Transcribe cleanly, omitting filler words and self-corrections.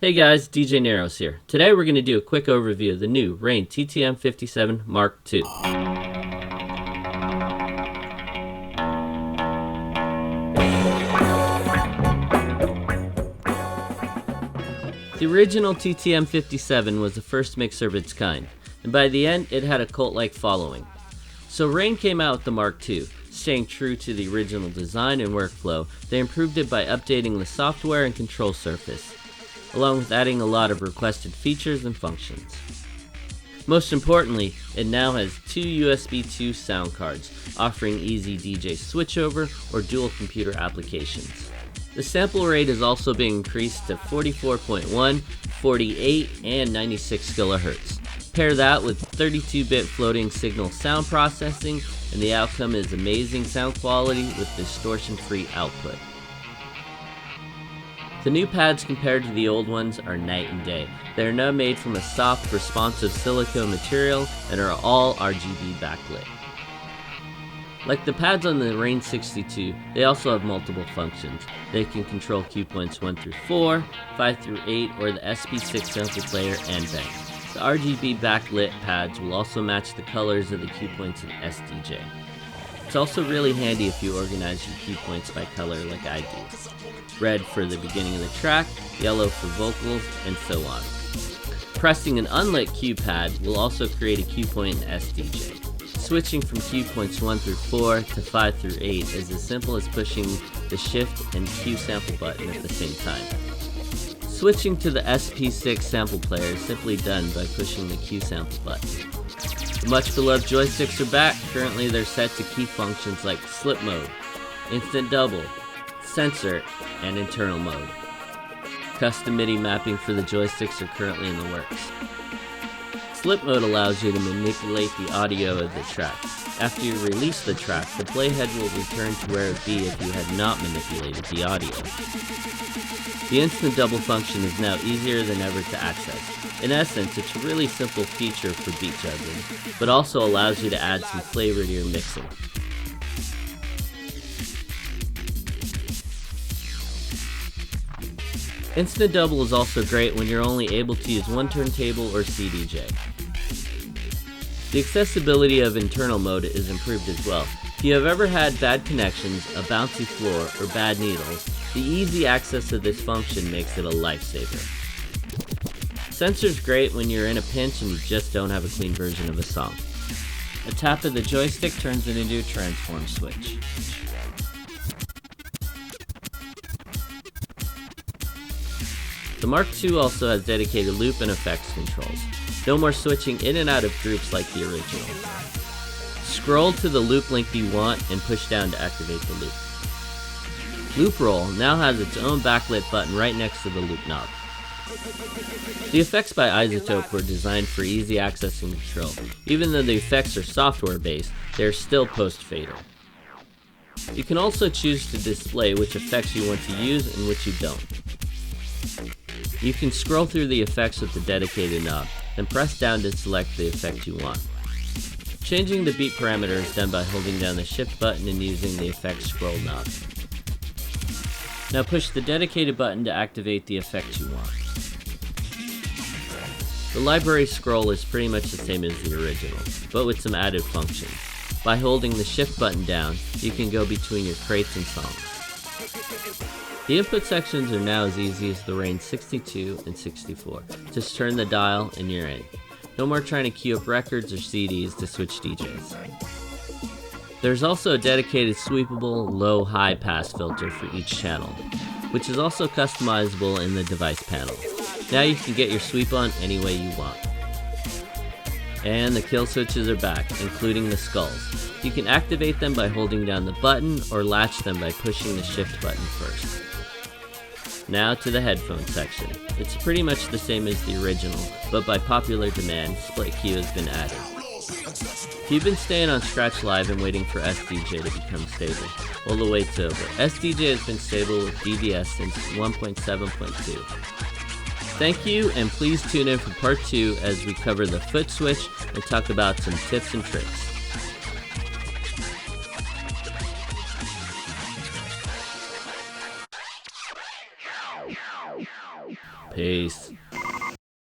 Hey guys, DJ Niros here. Today we're going to do a quick overview of the new Rane TTM57 MKii. The original TTM57 was the first mixer of its kind, and by the end it had a cult-like following. So Rane came out with the Mark II. Staying true to the original design and workflow, they improved it by updating the software and control surface, along with adding a lot of requested features and functions. Most importantly, it now has two USB 2 sound cards, offering easy DJ switchover or dual computer applications. The sample rate is also being increased to 44.1, 48, and 96 kHz. Pair that with 32-bit floating signal sound processing, and the outcome is amazing sound quality with distortion-free output. The new pads compared to the old ones are night and day. They are now made from a soft, responsive silicone material and are all RGB backlit. Like the pads on the Rane 62, they also have multiple functions. They can control cue points 1 through 4, 5 through 8, or the SP6 sample player and bank. The RGB backlit pads will also match the colors of the cue points in SDJ. It's also really handy if you organize your cue points by color like I do. Red for the beginning of the track, yellow for vocals, and so on. Pressing an unlit cue pad will also create a cue point in SDJ. Switching from cue points 1 through 4 to 5 through 8 is as simple as pushing the shift and cue sample button at the same time. Switching to the SP6 sample player is simply done by pushing the cue sample button. The much beloved joysticks are back. Currently they're set to key functions like slip mode, instant double, sensor, and internal mode. Custom MIDI mapping for the joysticks are currently in the works. Slip mode allows you to manipulate the audio of the track. After you release the track, the playhead will return to where it would be if you had not manipulated the audio. The instant double function is now easier than ever to access. In essence, it's a really simple feature for beat judging, but also allows you to add some flavor to your mixing. Instant double is also great when you're only able to use one turntable or CDJ. The accessibility of internal mode is improved as well. If you have ever had bad connections, a bouncy floor, or bad needles, the easy access of this function makes it a lifesaver. Sensor's great when you're in a pinch and you just don't have a clean version of a song. A tap of the joystick turns it into a transform switch. The Mark II also has dedicated loop and effects controls. No more switching in and out of groups like the original. Scroll to the loop link you want and push down to activate the loop. Loop Roll now has its own backlit button right next to the loop knob. The effects by Isotope were designed for easy access and control. Even though the effects are software based, they are still post-fader. You can also choose to display which effects you want to use and which you don't. You can scroll through the effects with the dedicated knob, then press down to select the effect you want. Changing the beat parameter is done by holding down the shift button and using the effects scroll knob. Now push the dedicated button to activate the effect you want. The library scroll is pretty much the same as the original, but with some added functions. By holding the shift button down, you can go between your crates and songs. The input sections are now as easy as the Rane 62 and 64. Just turn the dial and you're in. No more trying to queue up records or CDs to switch DJs. There's also a dedicated sweepable low-high pass filter for each channel, which is also customizable in the device panel. Now you can get your sweep on any way you want. And the kill switches are back, including the skulls. You can activate them by holding down the button or latch them by pushing the shift button first. Now to the headphone section. It's pretty much the same as the original, but by popular demand, split queue has been added. If you've been staying on Scratch Live and waiting for SDJ to become stable, well, the wait's over. SDJ has been stable with DVS since 1.7.2. Thank you, and please tune in for part 2 as we cover the foot switch and talk about some tips and tricks. Peace.